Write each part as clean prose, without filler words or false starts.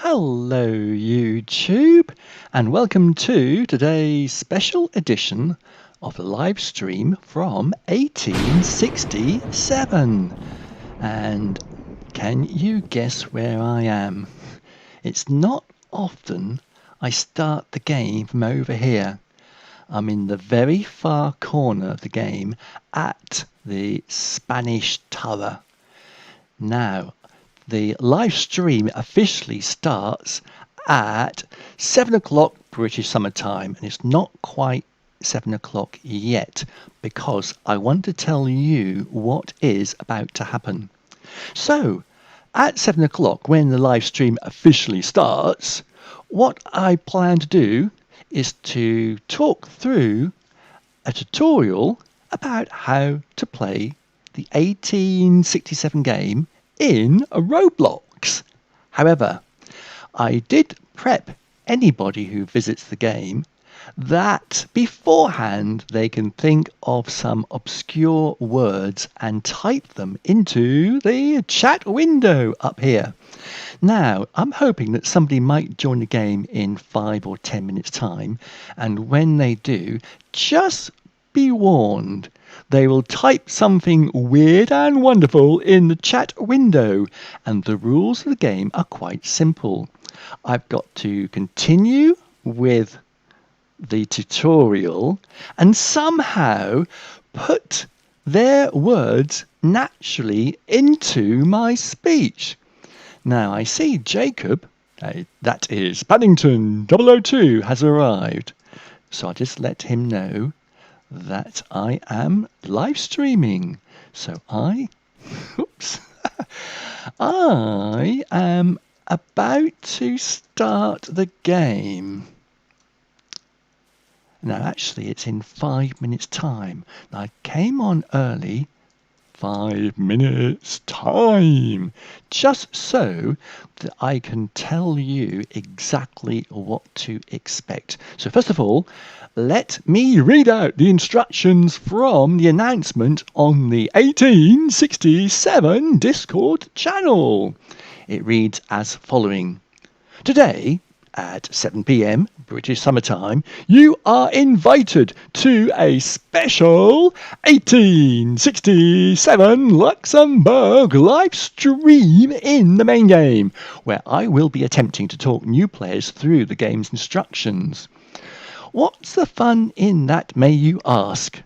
Hello, YouTube, and welcome to today's special edition of the live stream from 1867. And can you guess where I am? It's not often I start the game from over here. I'm in the very far corner of the game at the Spanish Tower. Now, the live stream officially starts at 7 o'clock British Summer Time, and it's not quite 7 o'clock yet because I want to tell you what is about to happen. So, at 7 o'clock, when the live stream officially starts, what I plan to do is to talk through a tutorial about how to play the 1867 game in a Roblox. However, I did prep anybody who visits the game that beforehand they can think of some obscure words and type them into the chat window up here. Now, I'm hoping that somebody might join the game in 5 or 10 minutes time, and when they do, just be warned. They will type something weird and wonderful in the chat window, and the rules of the game are quite simple. I've got to continue with the tutorial and somehow put their words naturally into my speech. Now I see Jacob, that is Paddington 002, has arrived. So I'll just let him know that I am live streaming. So I am about to start the game. Now actually it's in 5 minutes time. Now, I came on early, 5 minutes time, just so that I can tell you exactly what to expect. So first of all, let me read out the instructions from the announcement on the 1867 Discord channel. It reads as following. Today, at 7 p.m. British Summer Time, you are invited to a special 1867 Luxembourg live stream in the main game, where I will be attempting to talk new players through the game's instructions. What's the fun in that, may you ask?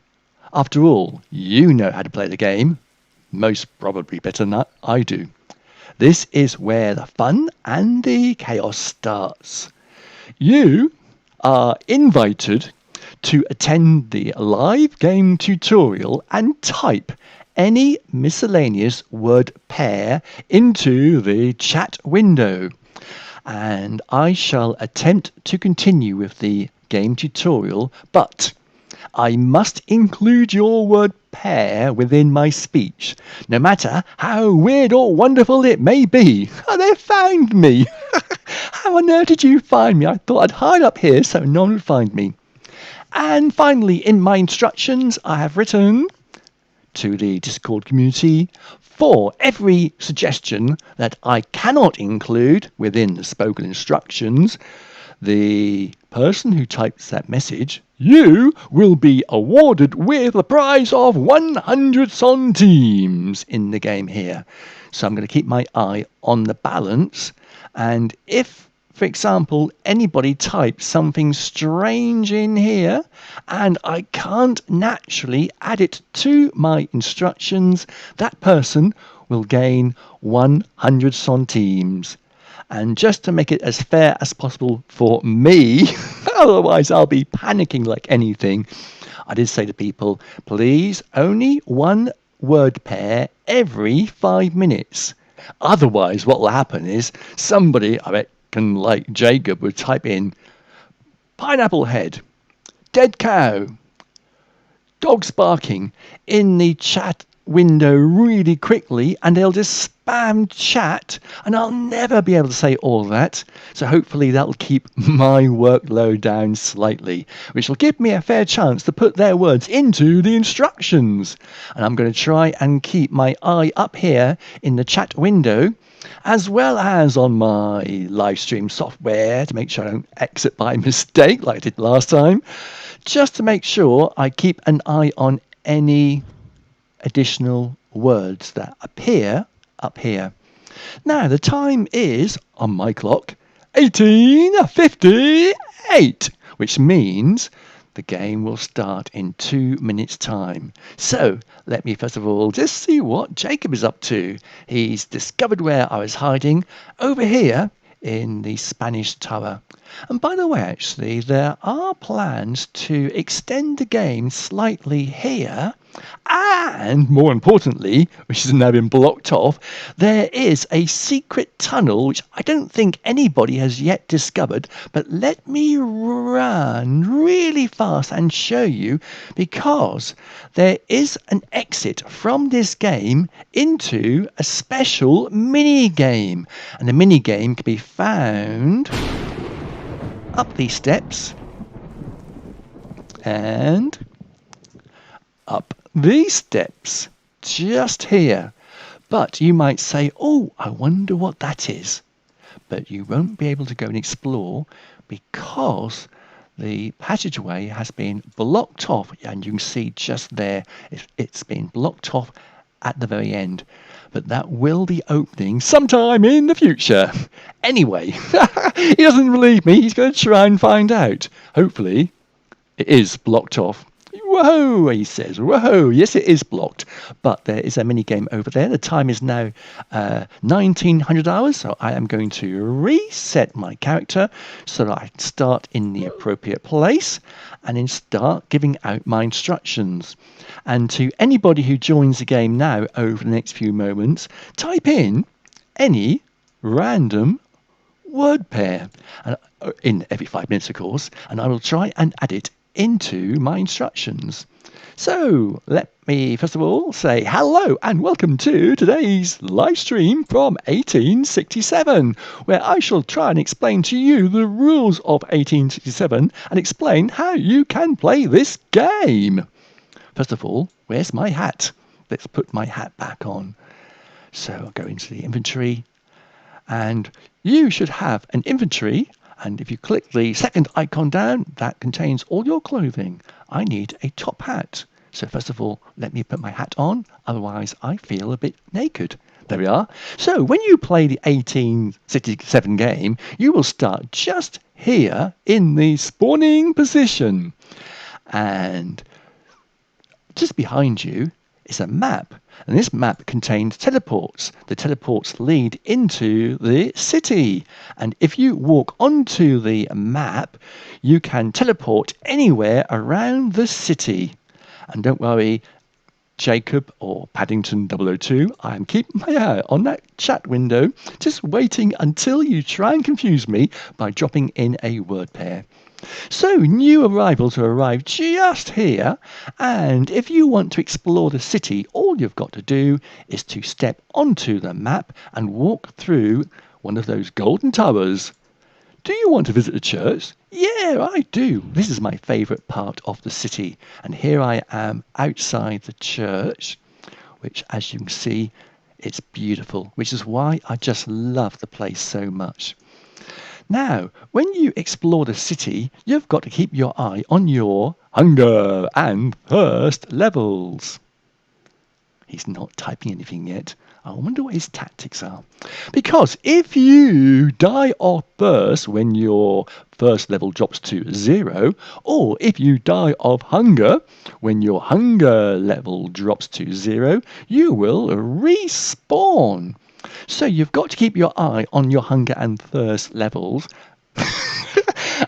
After all, you know how to play the game. Most probably better than I do. This is where the fun and the chaos starts. You are invited to attend the live game tutorial and type any miscellaneous word pair into the chat window. And I shall attempt to continue with the game tutorial, but I must include your word pair within my speech, no matter how weird or wonderful it may be. Oh, they found me! How on earth did you find me? I thought I'd hide up here so no one would find me. And finally, in my instructions, I have written to the Discord community, for every suggestion that I cannot include within the spoken instructions, the person who types that message, you will be awarded with a prize of 100 centimes in the game here. So I'm going to keep my eye on the balance, and if, for example, anybody types something strange in here and I can't naturally add it to my instructions, that person will gain 100 centimes. And just to make it as fair as possible for me, otherwise I'll be panicking like anything, I did say to people, please, only one word pair every 5 minutes. Otherwise what will happen is somebody, I reckon like Jacob, would type in pineapple head, dead cow, dogs barking in the chat window really quickly, and they'll just spam chat, and I'll never be able to say all that. So hopefully that'll keep my workload down slightly, which will give me a fair chance to put their words into the instructions. And I'm going to try and keep my eye up here in the chat window as well as on my live stream software to make sure I don't exit by mistake like I did last time, just to make sure I keep an eye on any additional words that appear up here. Now, the time is, on my clock, 18:58, which means the game will start in 2 minutes' time. So, let me first of all just see what Jacob is up to. He's discovered where I was hiding, over here in the Spanish Tower. And by the way, actually, there are plans to extend the game slightly here. And more importantly, which has now been blocked off, there is a secret tunnel which I don't think anybody has yet discovered. But let me run really fast and show you, because there is an exit from this game into a special mini game. And the mini game can be found up these steps and up these steps just here. But you might say, oh, I wonder what that is. But you won't be able to go and explore because the passageway has been blocked off, and you can see just there it's been blocked off at the very end. But that will be opening sometime in the future. Anyway, he doesn't believe me. He's going to try and find out. Hopefully, it is blocked off. Whoa, he says. Whoa, yes, it is blocked. But there is a mini game over there. The time is now 1900 hours. So I am going to reset my character so that I can start in the appropriate place and then start giving out my instructions. And to anybody who joins the game now over the next few moments, type in any random word pair, and in every 5 minutes, of course, and I will try and add it into my instructions. So let me first of all say hello and welcome to today's live stream from 1867, where I shall try and explain to you the rules of 1867 and explain how you can play this game. First of all, where's my hat? Let's put my hat back on. So I'll go into the inventory, and you should have an inventory, and if you click the second icon down, that contains all your clothing. I need a top hat. So first of all, let me put my hat on, otherwise I feel a bit naked. There we are. So when you play the 1867 game, you will start just here in the spawning position. And just behind you is a map, and this map contains teleports. The teleports lead into the city, and if you walk onto the map, you can teleport anywhere around the city. And don't worry, Jacob or Paddington 002, I am keeping my eye on that chat window, just waiting until you try and confuse me by dropping in a word pair. So new arrivals will arrive just here, and if you want to explore the city, all you've got to do is to step onto the map and walk through one of those golden towers. Do you want to visit the church? Yeah, I do. This is my favourite part of the city, and here I am outside the church, which, as you can see, it's beautiful, which is why I just love the place so much. Now, when you explore the city, you've got to keep your eye on your hunger and thirst levels. He's not typing anything yet. I wonder what his tactics are. Because if you die of thirst when your thirst level drops to 0, or if you die of hunger when your hunger level drops to 0, you will respawn. So you've got to keep your eye on your hunger and thirst levels.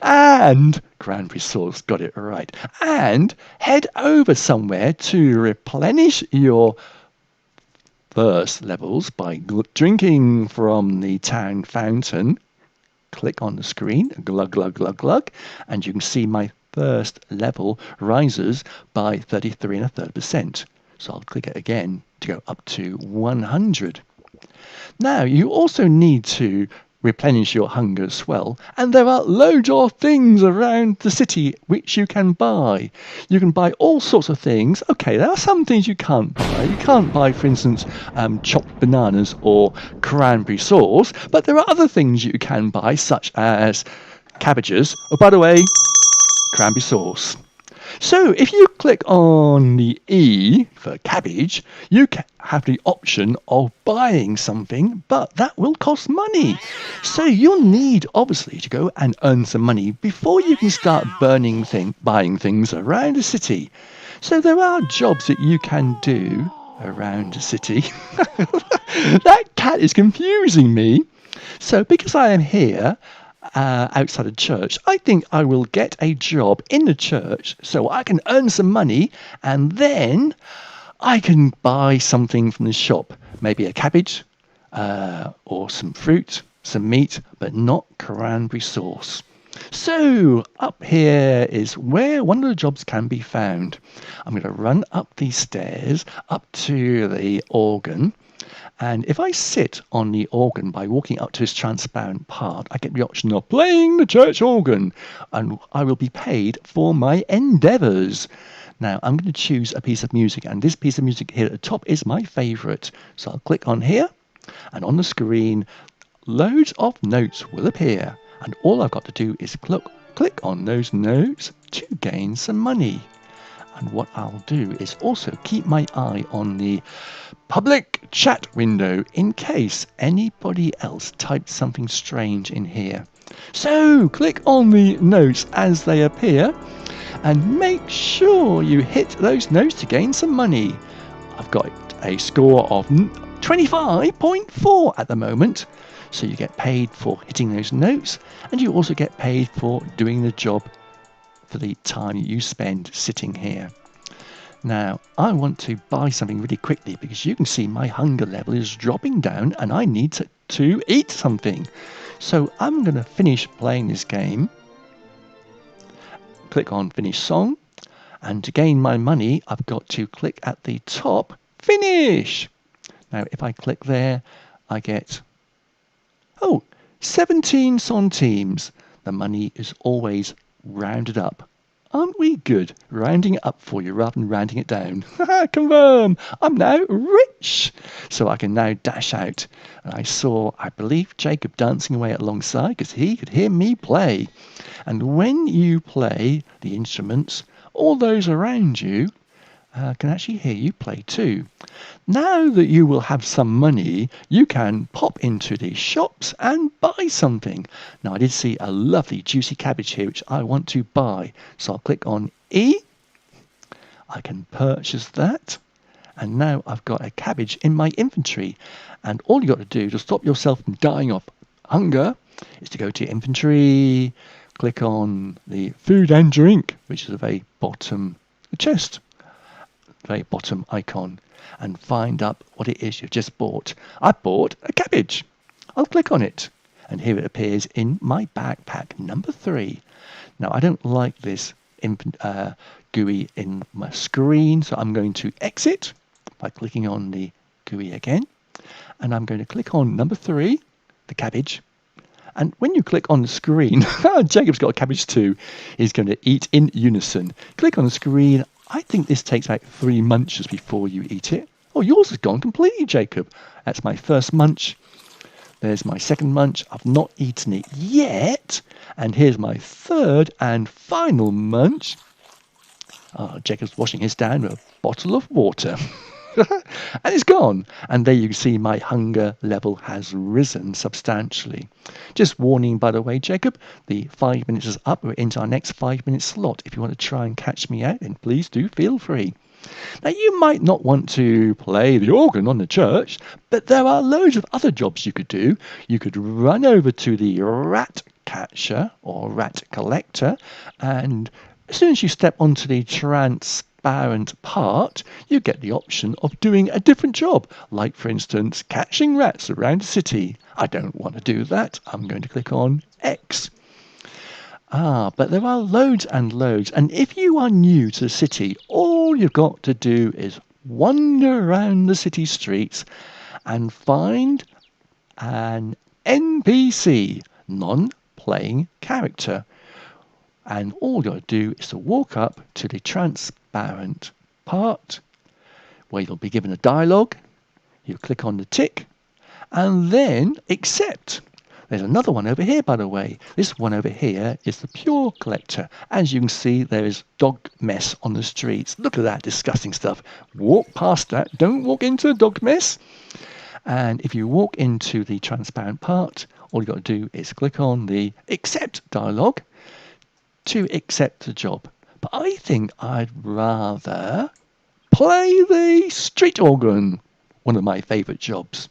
And Cranberry Sauce got it right. And head over somewhere to replenish your thirst levels by drinking from the town fountain. Click on the screen, glug, glug, glug, glug, and you can see my thirst level rises by 33.33%. So I'll click it again to go up to 100. Now, you also need to replenish your hunger as well. And there are loads of things around the city which you can buy. You can buy all sorts of things. Okay, there are some things you can't buy. You can't buy, for instance, chopped bananas or cranberry sauce, but there are other things you can buy, such as cabbages. Oh, by the way, cranberry sauce. So if you click on the E for cabbage, you have the option of buying something, but that will cost money. So you'll need, obviously, to go and earn some money before you can start buying things around the city. So there are jobs that you can do around the city. That cat is confusing me. So because I am here, outside of church, I think I will get a job in the church so I can earn some money and then I can buy something from the shop. Maybe a cabbage or some fruit, some meat, but not cranberry sauce. So up here is where one of the jobs can be found. I'm going to run up these stairs up to the organ. And if I sit on the organ by walking up to this transparent part, I get the option of playing the church organ, and I will be paid for my endeavours. Now, I'm going to choose a piece of music, and this piece of music here at the top is my favourite. So I'll click on here, and on the screen, loads of notes will appear. And all I've got to do is click on those notes to gain some money. And what I'll do is also keep my eye on the public chat window in case anybody else types something strange in here. So click on the notes as they appear and make sure you hit those notes to gain some money. I've got a score of 25.4 at the moment. So you get paid for hitting those notes and you also get paid for doing the job for the time you spend sitting here. Now, I want to buy something really quickly because you can see my hunger level is dropping down and I need to eat something. So I'm going to finish playing this game. Click on Finish Song. And to gain my money, I've got to click at the top, Finish. Now, if I click there, I get, 17 centimes. The money is always rounded up. Aren't we good? Rounding it up for you rather than rounding it down. Confirm! I'm now rich! So I can now dash out. And I saw, I believe, Jacob dancing away alongside because he could hear me play. And when you play the instruments, all those around you can actually hear you play too. Now that you will have some money, you can pop into the shops and buy something. Now I did see a lovely juicy cabbage here which I want to buy. So I'll click on E. I can purchase that. And now I've got a cabbage in my inventory. And all you got to do to stop yourself from dying of hunger is to go to your inventory, click on the food and drink, which is at the very bottom chest. Very bottom icon, and find up what it is you've just bought. I bought a cabbage. I'll click on it and here it appears in my backpack number 3. Now I don't like this GUI in my screen, so I'm going to exit by clicking on the GUI again, and I'm going to click on number 3, the cabbage. And when you click on the screen, Jacob's got a cabbage too. He's going to eat in unison. Click on the screen. I think this takes about 3 munches before you eat it. Oh, yours has gone completely, Jacob. That's my first munch. There's my second munch. I've not eaten it yet. And here's my third and final munch. Oh, Jacob's washing his down with a bottle of water. And it's gone. And there you can see my hunger level has risen substantially. Just warning, by the way, Jacob, the 5 minutes is up. We're into our next 5-minute slot. If you want to try and catch me out, then please do feel free. Now, you might not want to play the organ on the church, but there are loads of other jobs you could do. You could run over to the rat catcher or rat collector, and as soon as you step onto the transparent part, you get the option of doing a different job, like, for instance, catching rats around the city. I don't want to do that. I'm going to click on X. But there are loads and loads. And if you are new to the city, all you've got to do is wander around the city streets and find an NPC, non-playing character. And all you got to do is to walk up to the transparent part where you'll be given a dialogue. You click on the tick and then accept. There's another one over here, by the way. This one over here is the pure collector. As you can see, there is dog mess on the streets. Look at that disgusting stuff. Walk past that. Don't walk into the dog mess. And if you walk into the transparent part, all you've got to do is click on the accept dialogue to accept the job. But I think I'd rather play the street organ, one of my favourite jobs.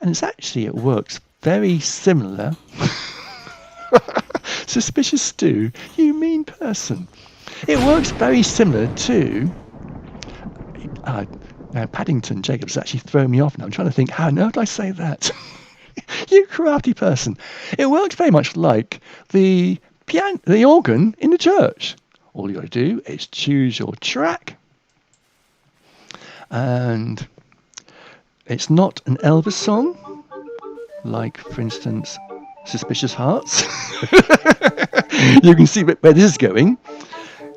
And it works very similar. Suspicious Stu, you mean person. It works very similar to Paddington. Jacob's actually thrown me off now. I'm trying to think, how on earth did I say that? You crafty person. It works very much like the organ in the church. All you got to do is choose your track. And it's not an Elvis song, like, for instance, Suspicious Hearts. You can see where this is going.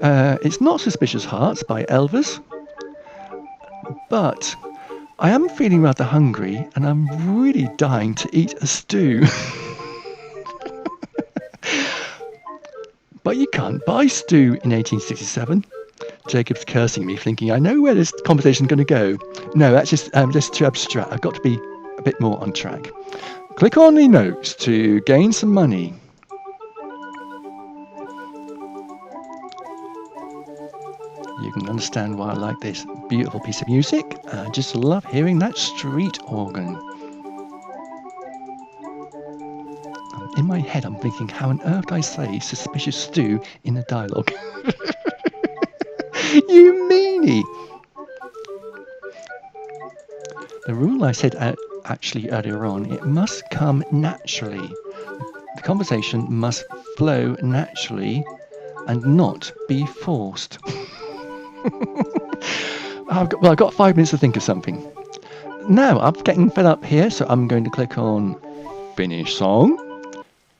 It's not Suspicious Hearts by Elvis, but I am feeling rather hungry and I'm really dying to eat a stew. But you can't buy stew in 1867. Jacob's cursing me, thinking, I know where this conversation is going to go. No, that's just too abstract. I've got to be a bit more on track. Click on the notes to gain some money. You can understand why I like this beautiful piece of music. I just love hearing that street organ. In my head, I'm thinking, how on earth do I say Suspicious Stew in the dialogue? You meanie! The rule I said actually earlier on, it must come naturally. The conversation must flow naturally and not be forced. I've got 5 minutes to think of something. Now, I'm getting fed up here, so I'm going to click on Finish Song.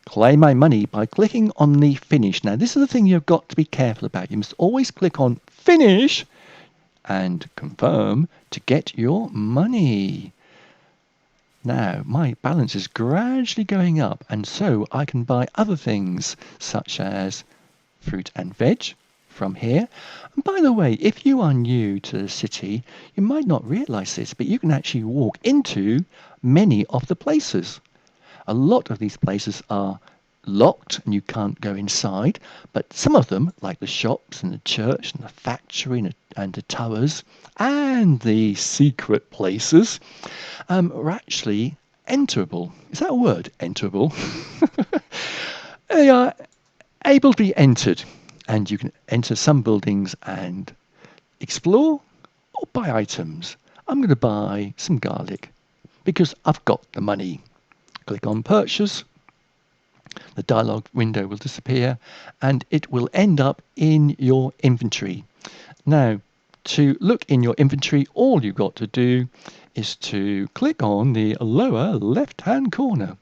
Claim my money by clicking on the finish. Now, this is the thing you've got to be careful about. You must always click on finish and confirm to get your money. Now, my balance is gradually going up, and so I can buy other things such as fruit and veg from here. And by the way, if you are new to the city, you might not realize this, but you can actually walk into many of the places. A lot of these places are locked and you can't go inside, but some of them, like the shops and the church and the factory and the towers and the secret places, are actually enterable. Is that a word? Enterable. They are able to be entered, and you can enter some buildings and explore or buy items. I'm going to buy some garlic because I've got the money. Click on purchase. The dialog window will disappear and it will end up in your inventory. Now, to look in your inventory, all you've got to do is to click on the lower left-hand corner.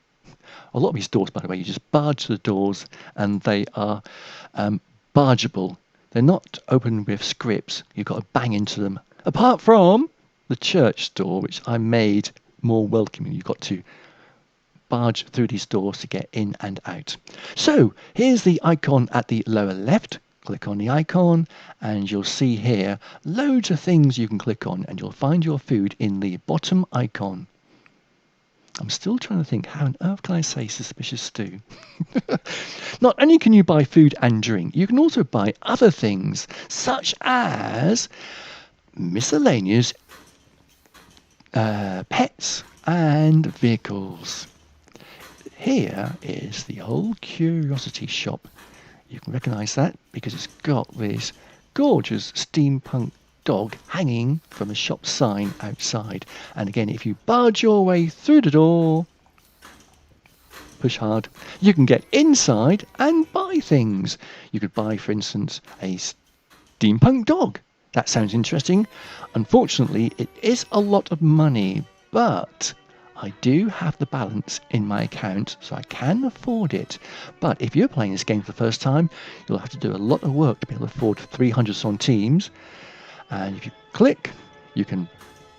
A lot of these doors, by the way, you just barge the doors and they are bargeable. They're not open with scripts. You've got to bang into them. Apart from the church door, which I made more welcoming. You've got to barge through these doors to get in and out. So here's the icon at the lower left. Click on the icon and you'll see here loads of things you can click on, and you'll find your food in the bottom icon. I'm still trying to think, how on earth can I say Suspicious Stew? Not only can you buy food and drink, you can also buy other things such as miscellaneous pets and vehicles. Here is the old curiosity shop. You can recognise that because it's got this gorgeous steampunk dog hanging from a shop sign outside. And again, if you barge your way through the door, push hard, you can get inside and buy things. You could buy, for instance, a steampunk dog. That sounds interesting. Unfortunately, it is a lot of money, but I do have the balance in my account, so I can afford it. But if you're playing this game for the first time, you'll have to do a lot of work to be able to afford 300 centimes. And if you click, you can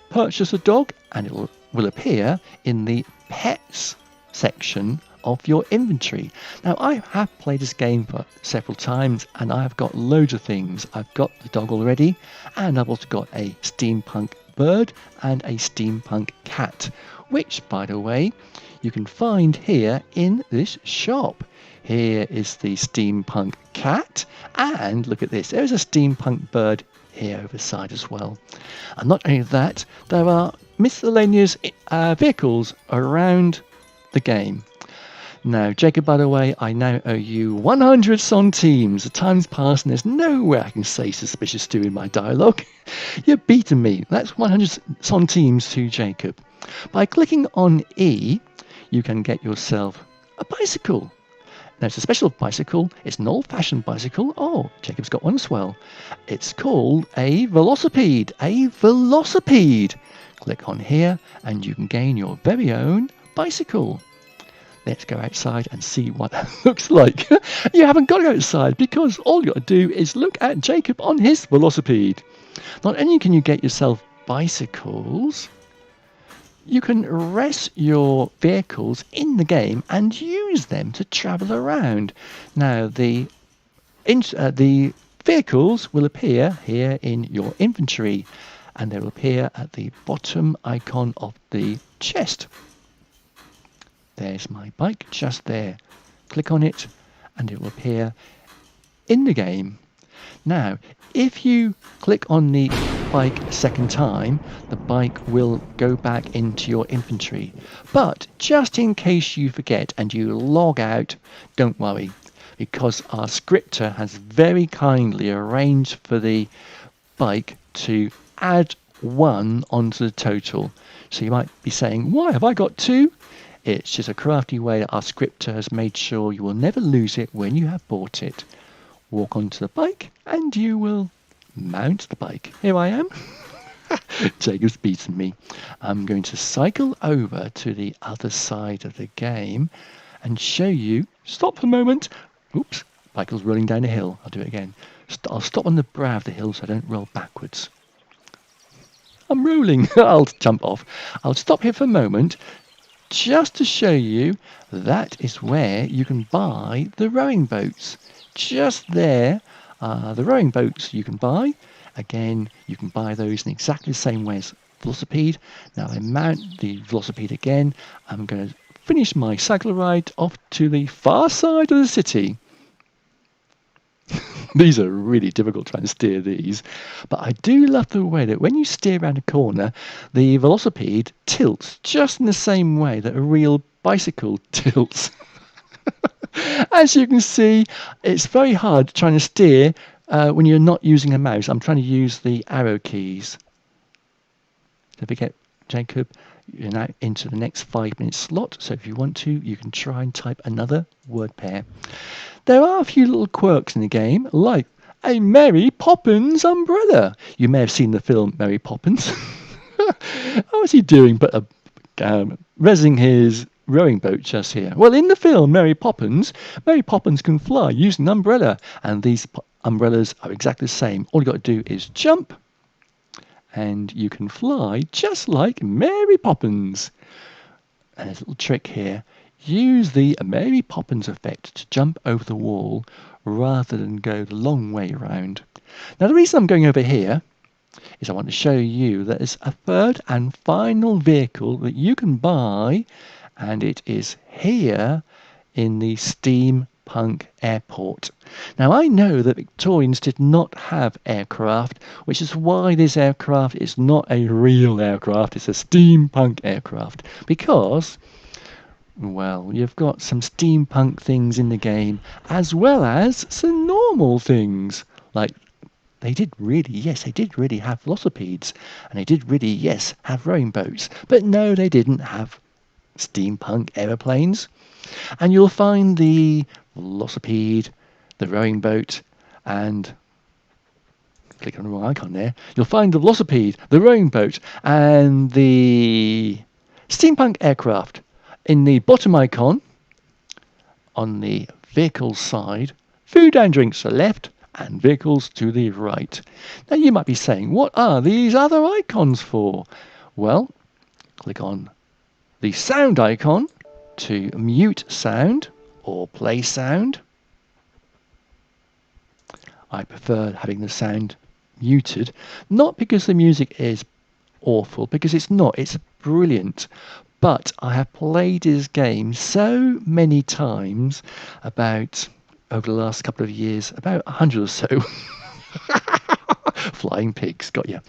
purchase a dog, and it will appear in the pets section of your inventory. Now, I have played this game for several times, and I have got loads of things. I've got the dog already, and I've also got a steampunk bird and a steampunk cat, which, by the way, you can find here in this shop. Here is the steampunk cat, and look at this, there's a steampunk bird here over the side as well. And not only that, there are miscellaneous vehicles around the game. Now, Jacob, by the way, I now owe you 100 centimes. The time's passed and there's no way I can say suspicious to in my dialogue. You've beaten me. That's 100 centimes to Jacob. By clicking on E, you can get yourself a bicycle. Now, it's a special bicycle. It's an old-fashioned bicycle. Oh, Jacob's got one as well. It's called a velocipede. A velocipede. Click on here and you can gain your very own bicycle. Let's go outside and see what that looks like. You haven't got to go outside because all you got to do is look at Jacob on his velocipede. Not only can you get yourself bicycles, you can rest your vehicles in the game and use them to travel around. Now, the vehicles will appear here in your inventory, and they will appear at the bottom icon of the chest. There's my bike just there. Click on it and it will appear in the game. Now, if you click on the bike a second time, the bike will go back into your inventory. But just in case you forget and you log out, don't worry, because our scripter has very kindly arranged for the bike to add 1 onto the total. So you might be saying, why have I got 2? It's just a crafty way that our scripter has made sure you will never lose it when you have bought it. Walk onto the bike and you will mount the bike. Here I am. Jacob's beaten me. I'm going to cycle over to the other side of the game and show you. Stop for a moment. Oops, bike was rolling down a hill. I'll do it again. I'll stop on the brow of the hill so I don't roll backwards. I'm rolling. I'll jump off. I'll stop here for a moment just to show you that is where you can buy the rowing boats. Just there are the rowing boats you can buy. Again, you can buy those in exactly the same way as velocipede. Now I mount the velocipede again. I'm going to finish my cycle ride off to the far side of the city. These are really difficult trying to steer these, but I do love the way that when you steer around a corner, the velocipede tilts just in the same way that a real bicycle tilts. As you can see, it's very hard trying to steer when you're not using a mouse. I'm trying to use the arrow keys. Don't forget, Jacob, you're now into the next 5-minute slot, so if you want to, you can try and type another word pair. There are a few little quirks in the game, like a Mary Poppins umbrella. You may have seen the film Mary Poppins. What's he doing but rezzing his rowing boat just here? Well, in the film Mary Poppins can fly using an umbrella, and these umbrellas are exactly the same. All you got to do is jump, and you can fly just like Mary Poppins. And there's a little trick here. Use the Mary Poppins effect to jump over the wall rather than go the long way around. Now, the reason I'm going over here is I want to show you that there's a third and final vehicle that you can buy, and it is here in the Steampunk Airport. Now, I know that Victorians did not have aircraft, which is why this aircraft is not a real aircraft. It's a steampunk aircraft, because, well, you've got some steampunk things in the game, as well as some normal things. Like, they did really have velocipedes, and they did really, yes, have rowing boats. But no, they didn't have steampunk aeroplanes. And you'll find the velocipede, the rowing boat, and click on the wrong icon there. You'll find the velocipede, the rowing boat, and the Steampunk aircraft. In the bottom icon, on the vehicle side, food and drinks to the left and vehicles to the right. Now you might be saying, what are these other icons for? Well, click on the sound icon to mute sound or play sound. I prefer having the sound muted, not because the music is awful, because it's not, it's brilliant. But I have played this game so many times, about over the last couple of years, about 100 or so. Flying pigs, got you.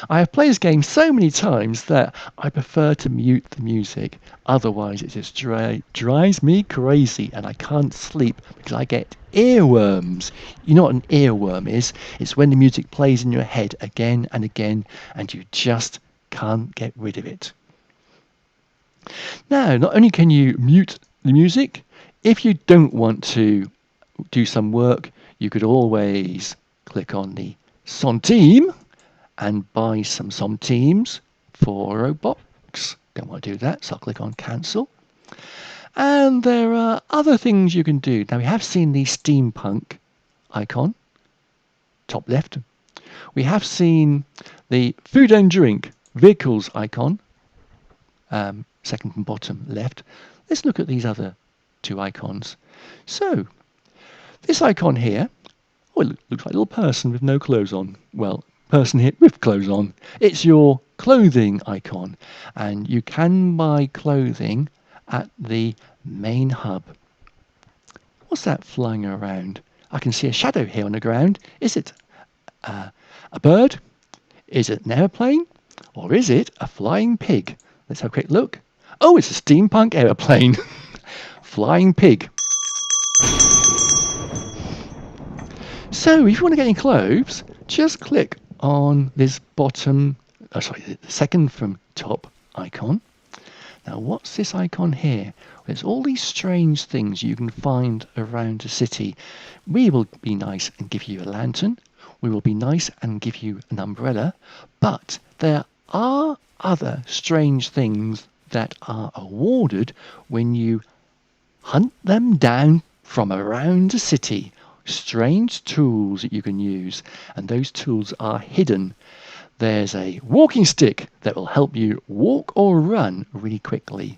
I have played this game so many times that I prefer to mute the music. Otherwise, it just drives me crazy and I can't sleep because I get earworms. You know what an earworm is? It's when the music plays in your head again and again and you just can't get rid of it. Now, not only can you mute the music, if you don't want to do some work, you could always click on the centime and buy some centimes for Roblox. Don't want to do that, so I'll click on cancel. And there are other things you can do. Now we have seen the steampunk icon, top left. We have seen the food and drink vehicles icon, second from bottom left. Let's look at these other two icons. So this icon here, oh, it looks like a little person with no clothes on. Well, person here with clothes on. It's your clothing icon, and you can buy clothing at the main hub. What's that flying around? I can see a shadow here on the ground. Is it a bird? Is it an aeroplane? Or is it a flying pig? Let's have a quick look. Oh, it's a steampunk aeroplane. Flying pig. So if you want to get any clothes, just click on this bottom, the second from top icon. Now what's this icon here? There's all these strange things you can find around the city. We will be nice and give you a lantern. We will be nice and give you an umbrella. But there are other strange things that are awarded when you hunt them down from around the city. Strange tools that you can use, and those tools are hidden. There's a walking stick that will help you walk or run really quickly.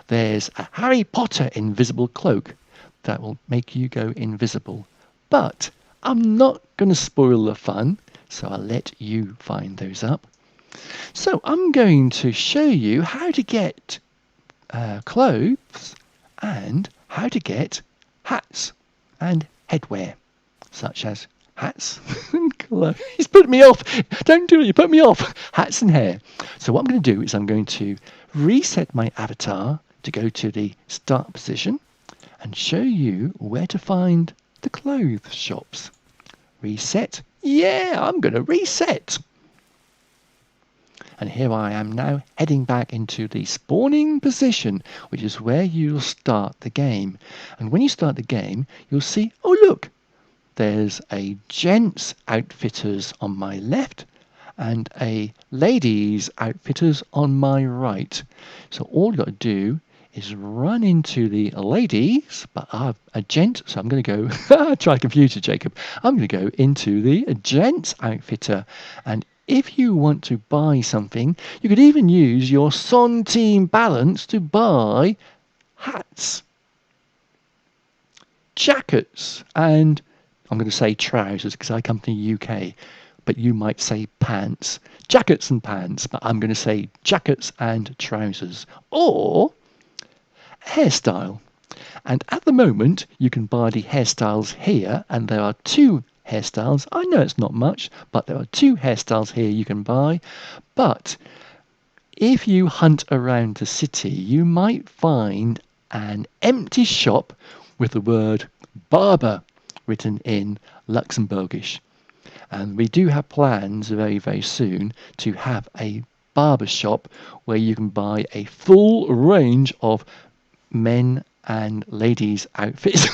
There's a Harry Potter invisible cloak that will make you go invisible. But I'm not going to spoil the fun, so I'll let you find those up. So I'm going to show you how to get clothes and how to get hats and headwear, such as hats and clothes. He's put me off. Don't do it. You put me off. Hats and hair. So what I'm going to do is I'm going to reset my avatar to go to the start position and show you where to find the clothes shops. Reset. Yeah, I'm going to reset. And here I am now heading back into the spawning position, which is where you'll start the game. And when you start the game, you'll see, oh look, there's a gents outfitters on my left and a ladies outfitters on my right. So all you've got to do is run into the ladies, but I have a gent, so I'm going to go, try to confuse you, Jacob. I'm going to go into the gents outfitter, and if you want to buy something, you could even use your centime balance to buy hats, jackets, and I'm going to say trousers because I come from the UK, but you might say pants. Jackets and pants, but I'm going to say jackets and trousers. Or hairstyle. And at the moment, you can buy the hairstyles here, and there are two hairstyles. I know it's not much, but there are two hairstyles here you can buy. But if you hunt around the city, you might find an empty shop with the word barber written in Luxembourgish. And we do have plans very, very soon to have a barber shop where you can buy a full range of men and ladies outfits.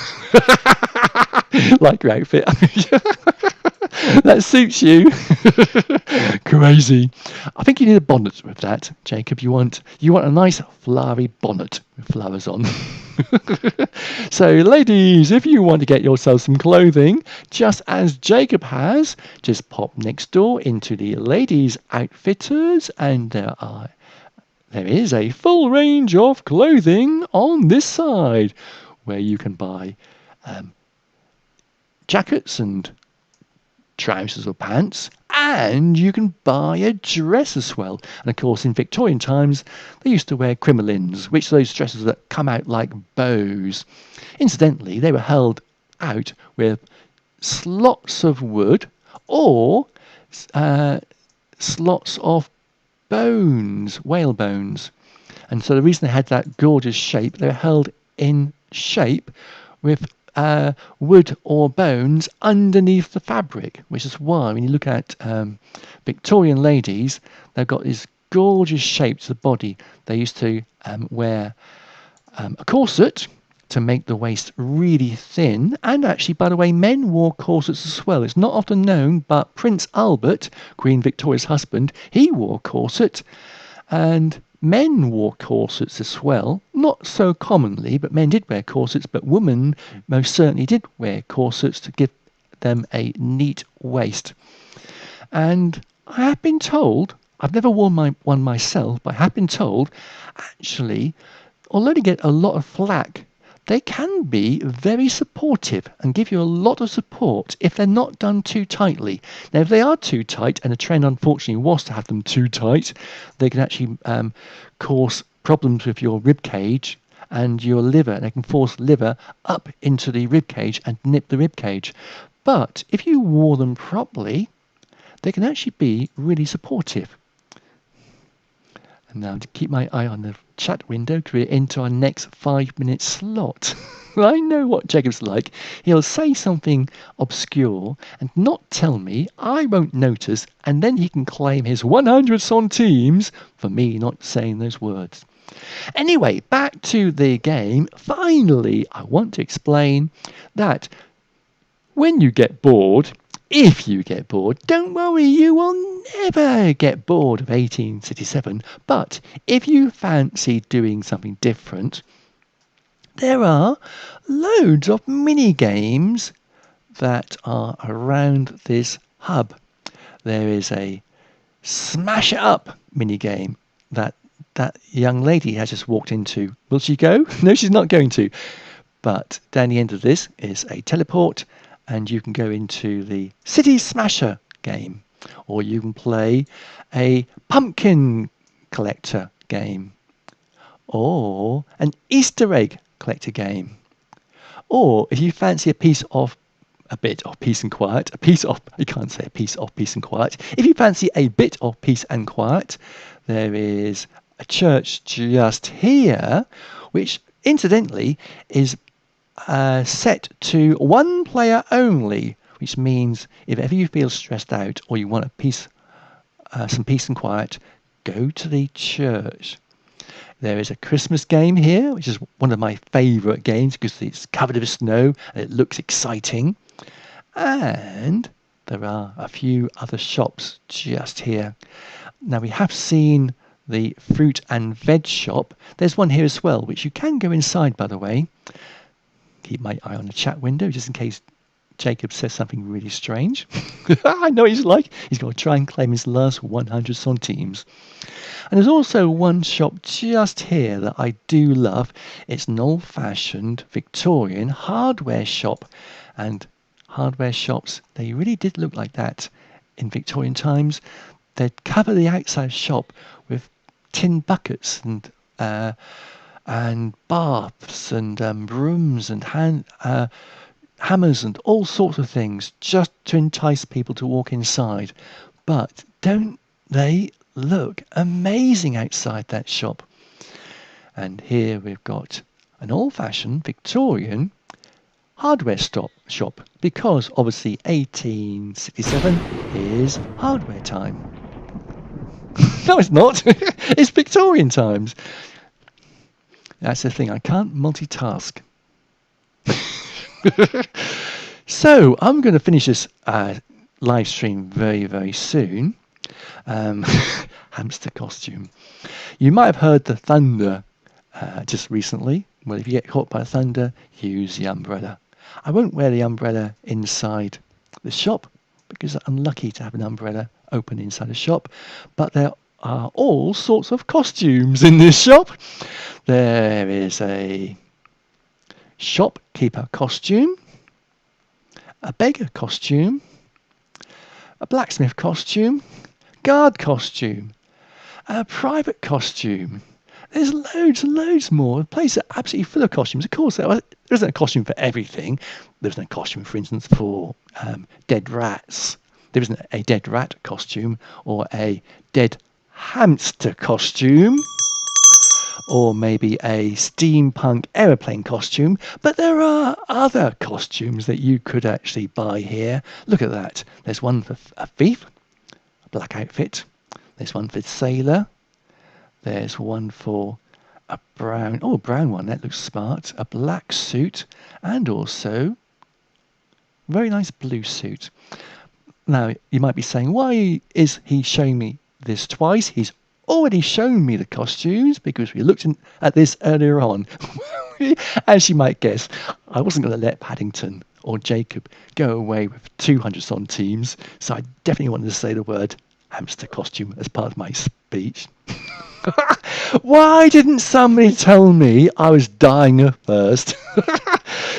Like your outfit. That suits you. Crazy. I think you need a bonnet with that, Jacob. You want a nice flowery bonnet with flowers on. So, ladies, if you want to get yourself some clothing, just as Jacob has, just pop next door into the ladies' outfitters, and there is a full range of clothing on this side, where you can buy jackets and trousers or pants, and you can buy a dress as well. And of course, in Victorian times, they used to wear crinolines, which are those dresses that come out like bows. Incidentally, they were held out with slots of wood or slots of bones, whale bones. And so the reason they had that gorgeous shape, they were held in shape with wood or bones underneath the fabric, which is why when you look at Victorian ladies, they've got this gorgeous shape to the body. They used to wear a corset to make the waist really thin, and actually, by the way, men wore corsets as well. It's not often known, but Prince Albert, Queen Victoria's husband, he wore a corset, and men wore corsets as well. Not so commonly, but men did wear corsets, but women most certainly did wear corsets to give them a neat waist. And I have been told, I've never worn one myself, but I have been told, actually, although they get a lot of flack, they can be very supportive and give you a lot of support if they're not done too tightly. Now, if they are too tight, and the trend unfortunately was to have them too tight, they can actually cause problems with your rib cage and your liver. They can force liver up into the rib cage and nip the rib cage. But if you wore them properly, they can actually be really supportive. And now to keep my eye on the chat window, because we're into our next 5-minute slot. I know what Jacob's like. He'll say something obscure and not tell me. I won't notice, and then he can claim his 100 centimes for me not saying those words. Anyway, back to the game. Finally, I want to explain that when you get bored, if you get bored, don't worry, you will never get bored of 1867. But if you fancy doing something different, there are loads of mini games that are around this hub. There is a Smash It Up mini game that young lady has just walked into. Will she go? No, she's not going to. But down the end of this is a teleport, and you can go into the City Smasher game, or you can play a pumpkin collector game, or an Easter egg collector game, or if you fancy a bit of peace and quiet, if you fancy a bit of peace and quiet, there is a church just here, which incidentally is set to one player only, which means if ever you feel stressed out or you want some peace and quiet, go to the church. There is a Christmas game here, which is one of my favourite games because it's covered with snow and it looks exciting. And there are a few other shops just here. Now, we have seen the fruit and veg shop. There's one here as well, which you can go inside, by the way. Keep my eye on the chat window just in case Jacob says something really strange. I know what he's like. He's got to try and claim his last 100 centimes. And there's also one shop just here that I do love. It's an old-fashioned Victorian hardware shop. And hardware shops, they really did look like that in Victorian times. They'd cover the outside shop with tin buckets and baths and brooms and hammers and all sorts of things just to entice people to walk inside. But don't they look amazing outside that shop? And here we've got an old-fashioned Victorian hardware shop, because obviously 1867 is hardware time. No, it's not. It's Victorian times. That's the thing. I can't multitask. So I'm going to finish this live stream very, very soon. Hamster costume. You might have heard the thunder just recently. Well, if you get caught by thunder, use the umbrella. I won't wear the umbrella inside the shop because I'm unlucky to have an umbrella open inside a shop, but there are all sorts of costumes in this shop. There is a shopkeeper costume, a beggar costume, a blacksmith costume, guard costume, a private costume. There's loads and loads more. The place is absolutely full of costumes. Of course, there isn't a costume for everything. There isn't a costume, for instance, for dead rats. There isn't a dead rat costume or a dead hamster costume or maybe a steampunk aeroplane costume. But there are other costumes that you could actually buy here. Look at that. There's one for a thief, a black outfit. There's one for sailor. There's one for a brown one, that looks smart, a black suit, and also a very nice blue suit. Now, you might be saying, why is he showing me this twice? He's already shown me the costumes because we looked at this earlier on. As you might guess, I wasn't going to let Paddington or Jacob go away with 200 centimes, so I definitely wanted to say the word hamster costume as part of my speech. Why didn't somebody tell me I was dying of thirst?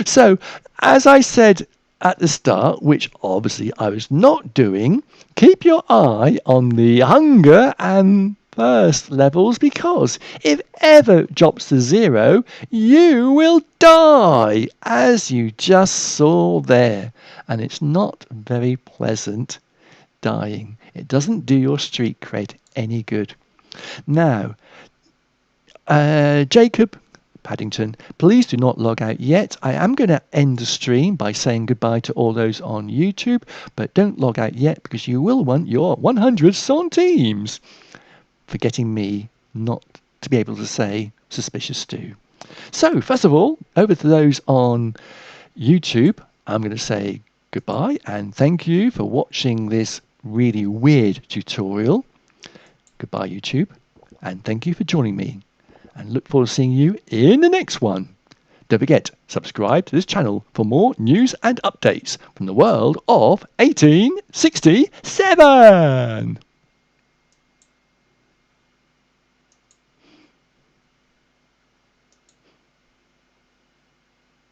So, as I said at the start, which obviously I was not doing, keep your eye on the hunger and thirst levels, because if ever it drops to 0, you will die, as you just saw there. And it's not very pleasant dying. It doesn't do your street cred any good. Now, Jacob, Paddington, please do not log out yet. I am going to end the stream by saying goodbye to all those on YouTube, but don't log out yet because you will want your 100 centimes for getting me not to be able to say suspicious stew. So, first of all, over to those on YouTube, I'm going to say goodbye and thank you for watching this really weird tutorial. Goodbye, YouTube, and thank you for joining me, and look forward to seeing you in the next one. Don't forget, subscribe to this channel for more news and updates from the world of 1867.